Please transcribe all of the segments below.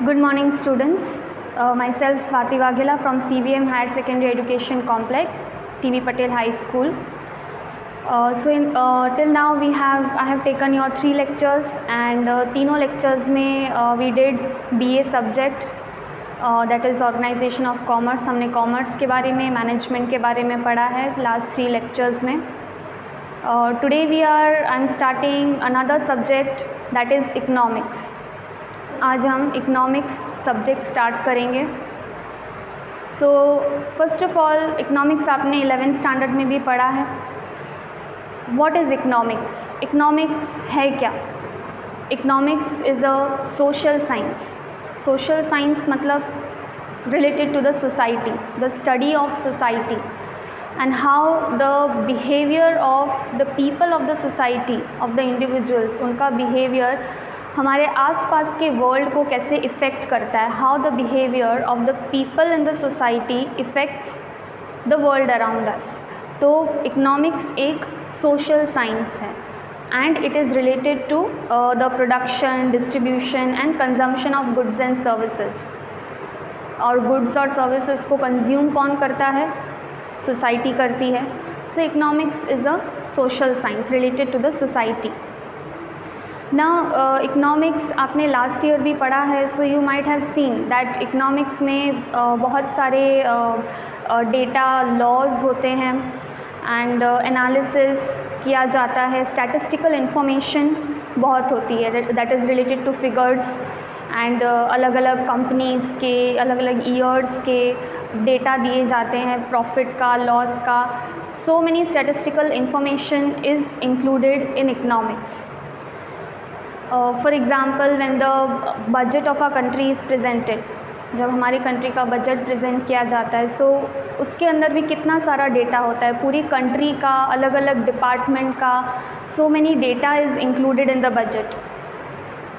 Good morning, students. Myself Swati Waghela from CVM Higher Secondary Education Complex, TV Patel High School. Till now I have taken your 3 lectures, and तीनों lectures में we did BA subject, that is Organization of Commerce. हमने commerce के बारे में, management के बारे में पढ़ा है last 3 lectures में. Today I'm starting another subject, that is economics. आज हम इकोनॉमिक्स सब्जेक्ट स्टार्ट करेंगे. So first of all, economics आपने 11th स्टैंडर्ड में भी पढ़ा है. What is economics? इकोनॉमिक्स है क्या? Economics is a social science. Social science मतलब related to the society, the study of society and how the behavior of the people of the society, of the individuals, उनका behavior हमारे आसपास के world को कैसे effect करता है. How the behaviour of the people in the society effects the world around us. तो economics एक सोशल साइंस है and it is related to the production, distribution and consumption of goods and services. और goods और services को consume कौन करता है? Society करती है. So economics is a social science related to the society. Now economics आपने लास्ट ईयर भी पढ़ा है. So you might have seen that economics में बहुत सारे डेटा लॉज होते हैं एंड एनालिसिस किया जाता है. स्टैटिस्टिकल इन्फॉर्मेशन बहुत होती है that is related two figures and अलग अलग कंपनीज़ के अलग अलग ईयर्स के डेटा दिए जाते हैं, प्रॉफिट का, लॉस का. So many statistical information is included in economics. For example, when the budget of a country is presented, जब हमारी कंट्री का बजट प्रेजेंट किया जाता है, सो उसके अंदर भी कितना सारा डेटा होता है, पूरी कंट्री का, अलग अलग डिपार्टमेंट का. So many data is included in the budget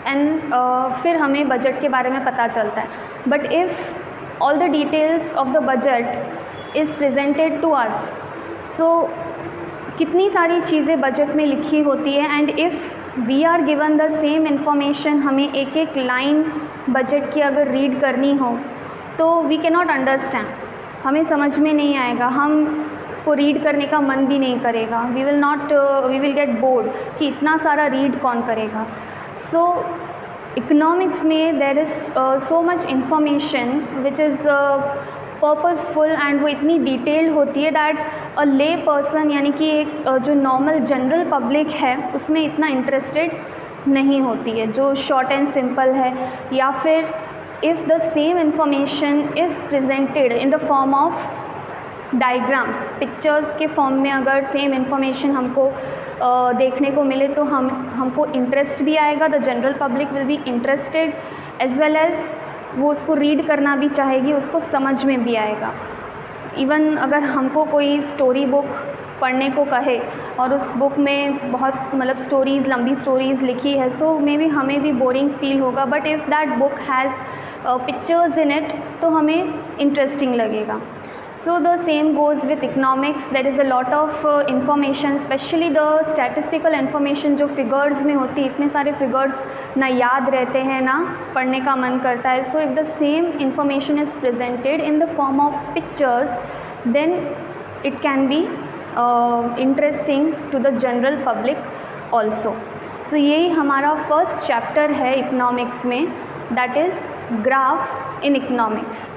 and फिर हमें बजट के बारे में पता चलता है. But if all the details of the budget is presented to us, so कितनी सारी चीज़ें बजट में लिखी होती है and if we are given the same information, हमें एक एक लाइन बजट की अगर रीड करनी हो तो वी कैन नॉट अंडरस्टैंड, हमें समझ में नहीं आएगा, हम को रीड करने का मन भी नहीं करेगा. वी विल गेट बोर्ड कि इतना सारा रीड कौन करेगा. सो इकोनॉमिक्स में there is so much information which is purposeful and वो इतनी डिटेल्ड होती है दैट अ ले पर्सन, यानी कि एक जो नॉर्मल जनरल पब्लिक है, उसमें इतना इंटरेस्टेड नहीं होती है, जो शॉर्ट एंड सिंपल है. या फिर if the same information is presented in the form of diagrams, pictures के फॉर्म में अगर सेम इंफॉर्मेशन हमको देखने को मिले तो हमको इंटरेस्ट भी आएगा. The general public will be interested as well as वो उसको रीड करना भी चाहेगी, उसको समझ में भी आएगा. इवन अगर हमको कोई स्टोरी बुक पढ़ने को कहे और उस बुक में बहुत मतलब स्टोरीज़, लंबी स्टोरीज़ लिखी है, सो मे बी हमें भी बोरिंग फील होगा. But if that book has pictures in it तो हमें इंटरेस्टिंग लगेगा. So the same goes with economics. There is a lot of information, especially the statistical information जो figures में होती है. इतने सारे figures ना याद रहते हैं, ना पढ़ने का मन करता है. So if the same information is presented in the form of pictures, then it can be interesting to the general public also. So यही हमारा first chapter है economics में, that is graph in economics.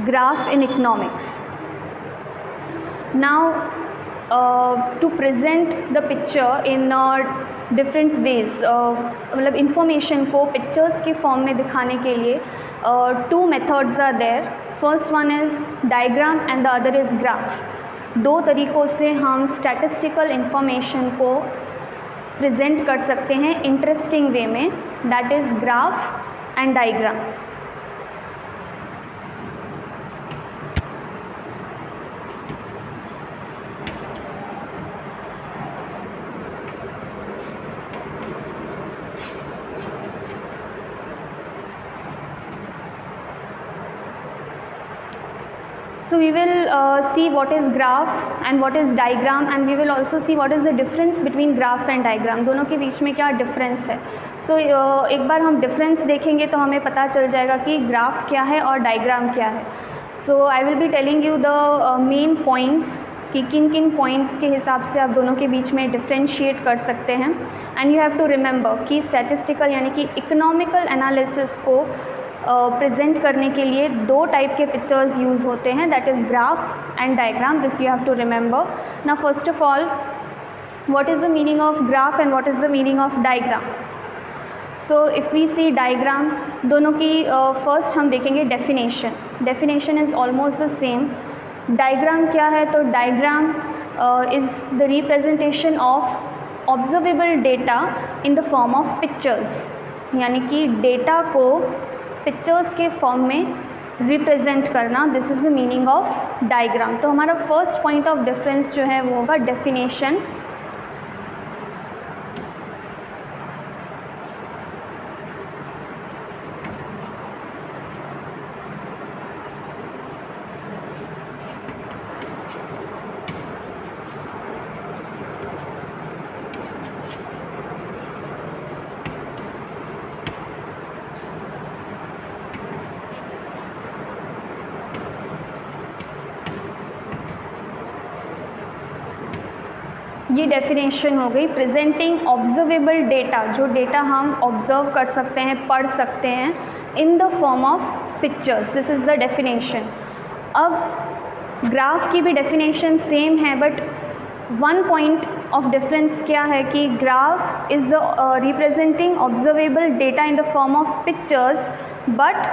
Graph in economics. Now to present the picture in different ways, मतलब information को pictures के form में दिखाने के लिए two methods are there. First one is diagram and the other is graph. दो तरीक़ों से हम statistical information को present कर सकते हैं interesting way में, that is graph and diagram. So we will see what is graph and what is diagram, and we will also see what is the difference between graph and diagram. दोनों के बीच में क्या difference है. So एक बार हम difference देखेंगे तो हमें पता चल जाएगा कि ग्राफ क्या है और डायग्राम क्या है. So I will be telling you the main points कि किन किन पॉइंट्स के हिसाब से आप दोनों के बीच में डिफ्रेंशिएट कर सकते हैं. And you have to remember कि स्टैटिस्टिकल यानी कि इकोनॉमिकल एनालिसिस को प्रेजेंट करने के लिए दो टाइप के पिक्चर्स यूज़ होते हैं, that is graph and diagram. This you have to remember. Now first of all, what is the meaning of graph and what is the meaning of diagram. So if we see diagram, दोनों की first हम देखेंगे definition. Definition is almost the same. Diagram क्या है? तो diagram is the representation of observable data in the form of pictures, यानी कि data को पिक्चर्स के फॉर्म में रिप्रेजेंट करना. This is the meaning of diagram. तो हमारा फर्स्ट पॉइंट ऑफ डिफरेंस जो है वो होगा डेफिनेशन. ये डेफिनेशन हो गई. प्रेजेंटिंग ऑब्जर्वेबल डेटा, जो डेटा हम ऑब्जर्व कर सकते हैं, पढ़ सकते हैं, in the form of pictures. This is the definition. अब ग्राफ की भी डेफिनेशन सेम है, but one point of difference क्या है कि graph is the representing observable data in the form of pictures, but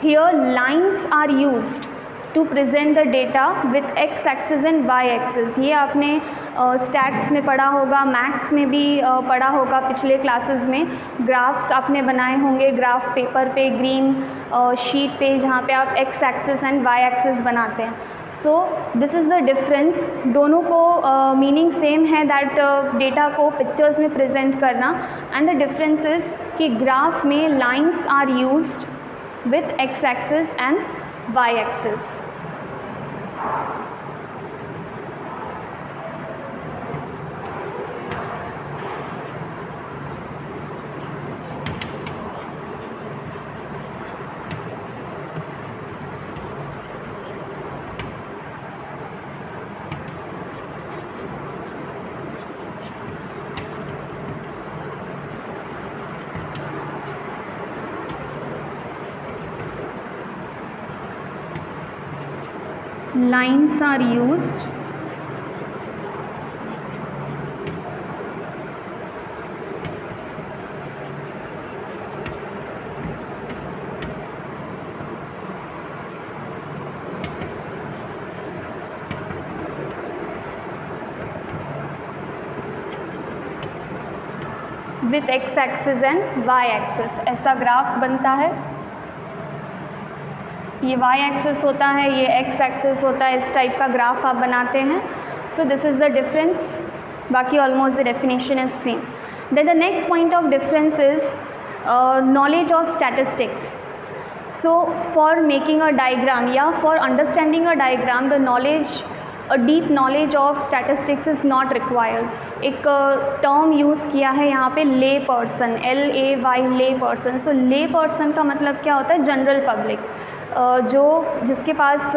here lines are used to present the data with x axis and y axis. ये आपने stats में पढ़ा होगा, maths में भी पढ़ा होगा पिछले क्लासेस में. ग्राफ्स आपने बनाए होंगे ग्राफ पेपर पे, ग्रीन शीट पे, जहाँ पे आप x axis and y axis बनाते हैं. So this is the difference. दोनों को मीनिंग सेम है, दैट डेटा को पिक्चर्स में प्रेजेंट करना. एंड द डिफरेंस इज़ कि ग्राफ में lines are used with x axis and y axis. Lines are used with x axis and y axis. ऐसा graph बनता है. ये y एक्सिस होता है, ये x एक्सिस होता है. इस टाइप का ग्राफ आप बनाते हैं. So this is the difference. बाकी almost the definition is same. Then the next point of difference is knowledge of statistics. So for making a diagram या for understanding a diagram, the knowledge, a deep knowledge of statistics is not required. एक term use किया है यहाँ पे, lay person, LAY, lay person. So lay person का मतलब क्या होता है? जनरल पब्लिक, जो जिसके पास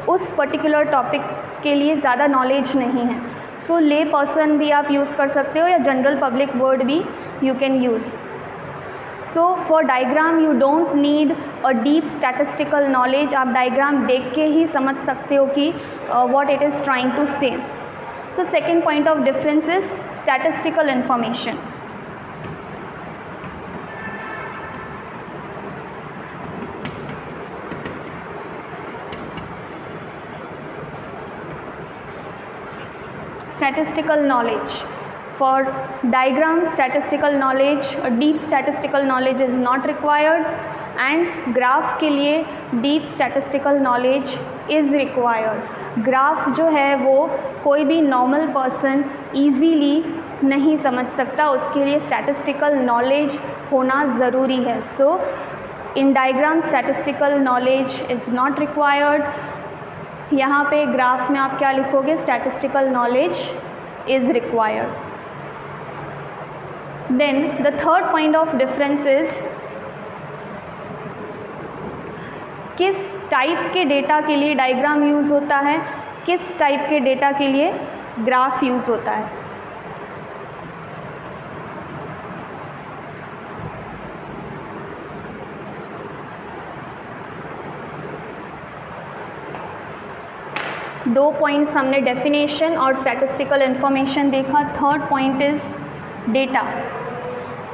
उस पर्टिकुलर टॉपिक के लिए ज़्यादा नॉलेज नहीं है. सो ले पर्सन भी आप यूज़ कर सकते हो, या जनरल पब्लिक वर्ड भी you can use. So for diagram you don't need a deep statistical knowledge. आप डायग्राम देख के ही समझ सकते हो कि what it is trying to say. So second point of difference is statistical information. Statistical knowledge. For diagram, statistical knowledge, a deep statistical knowledge is not required, and graph के लिए deep statistical knowledge is required. Graph जो है वो कोई भी normal person easily नहीं समझ सकता, उसके लिए statistical knowledge होना ज़रूरी है. So in diagram, statistical knowledge is not required. यहाँ पे ग्राफ में आप क्या लिखोगे, statistical knowledge is required. Then the third point of difference is किस टाइप के डेटा के लिए डायग्राम यूज़ होता है, किस टाइप के डेटा के लिए ग्राफ यूज़ होता है। दो पॉइंट्स हमने डेफिनेशन और स्टैटिस्टिकल इंफॉर्मेशन देखा। Third point is data.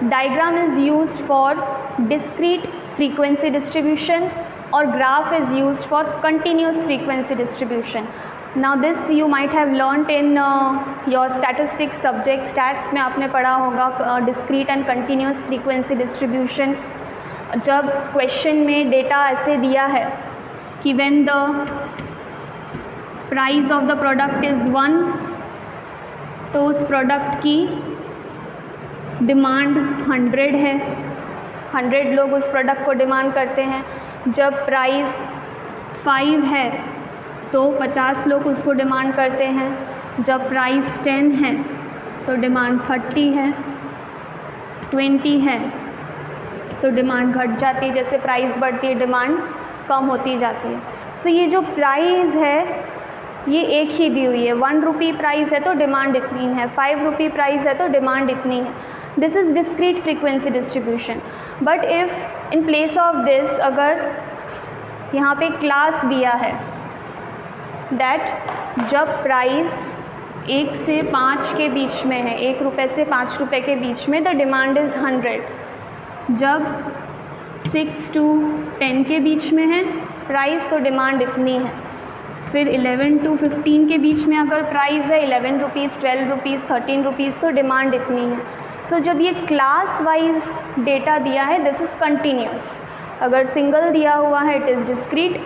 Diagram is used for discrete frequency distribution और graph is used for continuous frequency distribution. Now this you might have learned in your statistics subject, stats में आपने पढ़ा होगा discrete and continuous frequency distribution. जब question में data ऐसे दिया है कि when the price of the product is 1, तो उस प्रोडक्ट की डिमांड 100 है, 100 लोग उस प्रोडक्ट को डिमांड करते हैं। जब प्राइस 5 है तो 50 लोग उसको डिमांड करते हैं। जब प्राइस 10 है तो डिमांड 30 है, 20 है तो डिमांड घट जाती है। जैसे प्राइस बढ़ती है डिमांड कम होती जाती है। सो ये जो प्राइस है ये एक ही दी हुई है। 1 रुपी प्राइस है तो डिमांड इतनी है, 5 रुपी प्राइस है तो डिमांड इतनी है। This is discrete frequency distribution. But if in place of this अगर यहाँ पे क्लास दिया है दैट जब प्राइस 1 से 5 के बीच में है, 1 रुपये से 5 रुपये के बीच में, द डिमांड इज़ 100। जब 6 to 10 के बीच में है प्राइस तो डिमांड इतनी है। फिर 11 to 15 के बीच में अगर प्राइस है 11 रुपीज़, 12 रुपीज़, 13 रुपीज़ तो डिमांड इतनी है। सो जब ये क्लास वाइज डेटा दिया है दिस इज़ कंटिन्यूस। अगर सिंगल दिया हुआ है it is discrete,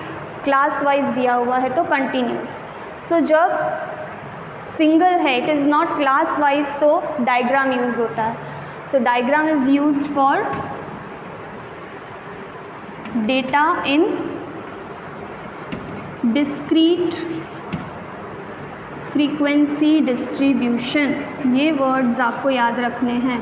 class wise दिया हुआ है तो कंटिन्यूस। सो जब सिंगल है it is not class wise तो डायग्राम यूज़ होता है। So diagram is used for data in discrete frequency distribution. ये वर्ड्स आपको याद रखने हैं।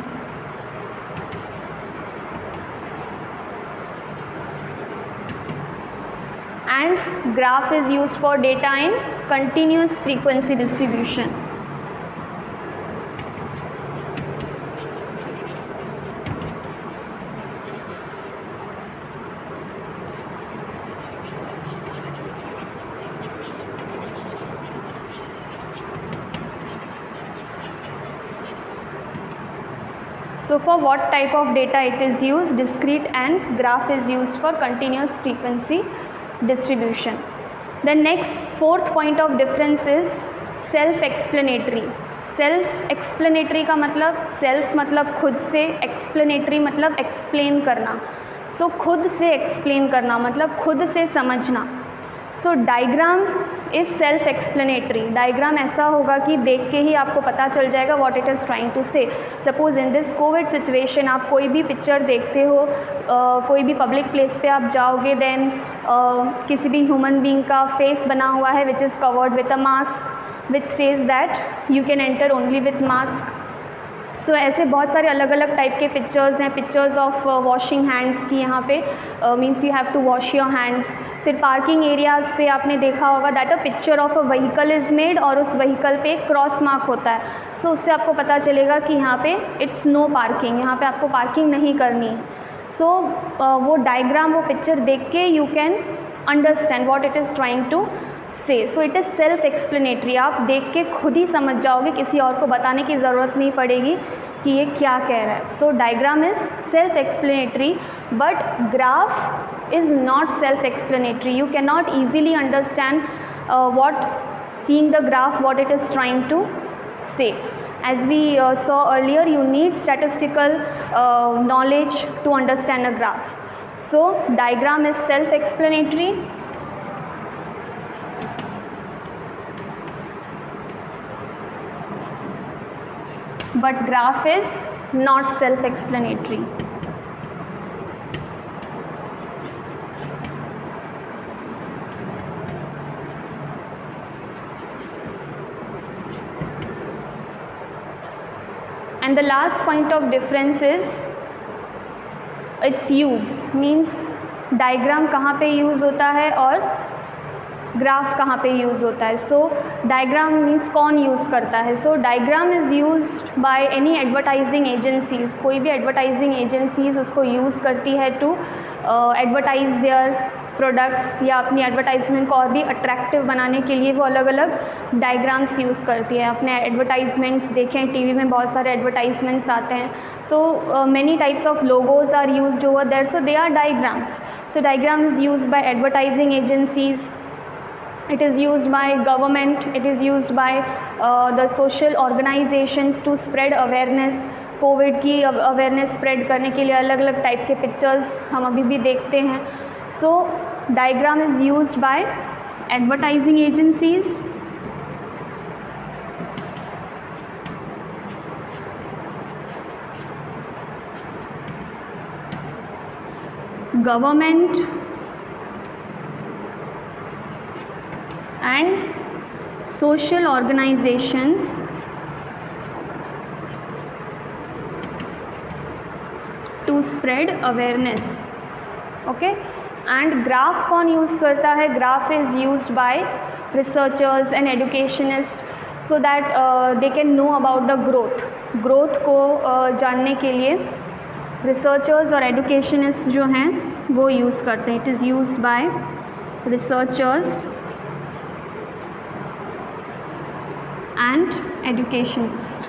And graph is used for data in continuous frequency distribution. So for what type of data it is used? Discrete and graph is used for continuous frequency distribution. The next fourth point of difference is self-explanatory. Self-explanatory का मतलब self मतलब खुद से, explanatory मतलब explain करना। So खुद से explain करना मतलब खुद से समझना। So diagram is self explanatory. Diagram ऐसा होगा कि देख के ही आपको पता चल जाएगा what it is trying to say. Suppose in this COVID situation आप कोई भी पिक्चर देखते हो, कोई भी पब्लिक प्लेस पे आप जाओगे, देन किसी भी ह्यूमन बीइंग का फेस बना हुआ है which is covered with a mask which says that you can enter only with mask. So ऐसे बहुत सारे अलग अलग टाइप के पिक्चर्स हैं। पिक्चर्स ऑफ वॉशिंग हैंड्स की यहाँ पे means you have to wash your hands. फिर पार्किंग एरियाज़ पे आपने देखा होगा that a picture of a vehicle is made और उस व्हीकल पे क्रॉस मार्क होता है। सो उससे आपको पता चलेगा कि यहाँ पे इट्स नो पार्किंग, यहाँ पे आपको पार्किंग नहीं करनी है। सो वो डायग्राम, वो पिक्चर देख के you can understand what it is trying to say. So it is self explanatory. आप देख के खुद ही समझ जाओगे, किसी और को बताने की ज़रूरत नहीं पड़ेगी कि ये क्या कह रहा है। So diagram is self explanatory but graph is not self explanatory. You can not easily understand what seeing the graph what it is trying to say. As we saw earlier, you need statistical knowledge to understand a graph. So diagram is self explanatory but graph is not self explanatory. And the last point of difference is it's use, means diagram कहाँ पे use होता है और graph कहाँ पे use होता है. So diagram means कौन यूज़ करता है. So diagram is used by any advertising agencies. कोई भी एडवर्टाइजिंग एजेंसीज़ उसको यूज़ करती है टू एडवर्टाइज देयर प्रोडक्ट्स या अपनी एडवर्टाइजमेंट को और भी अट्रैक्टिव बनाने के लिए वो अलग अलग डायग्राम्स यूज़ करती है. अपने एडवर्टाइजमेंट्स देखें, टीवी में बहुत सारे एडवर्टाइजमेंट्स आते हैं. So many types of logos are used over there, so they are diagrams. So diagram is used by advertising agencies. It is used by government, it is used by the social organizations to spread awareness. Covid की awareness spread करने के लिए अलग अलग type के pictures हम अभी भी देखते हैं. So diagram is used by advertising agencies, government and social organizations to spread awareness. Okay, and graph कौन यूज़ करता है. graph is used by researchers and educationists so that they can know about the growth को जानने के लिए researchers और educationists जो हैं वो यूज़ करते हैं. it is used by researchers and educationists.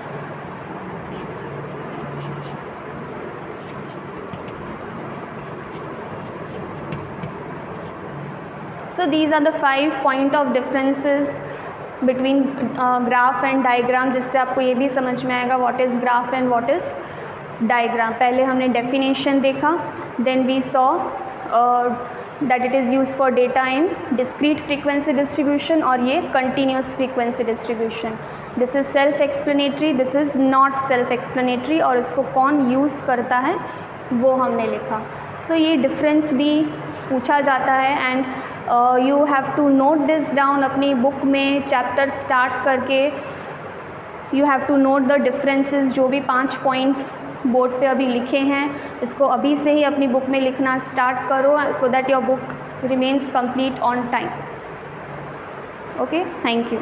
So these are the 5 point of differences between graph and diagram, जिससे आपको ये भी समझ में आएगा what is graph and what is diagram. पहले हमने definition देखा, then we saw that it is used for data in discrete frequency distribution और ये continuous frequency distribution. This is self explanatory, this is not self explanatory और इसको कौन use करता है वो हमने लिखा. So ये difference भी पूछा जाता है and you have to note this down अपनी book में chapter start करके. You have to note the differences, जो भी 5 points बोर्ड पे अभी लिखे हैं इसको अभी से ही अपनी बुक में लिखना स्टार्ट करो so that your book remains complete on time. Okay, thank you.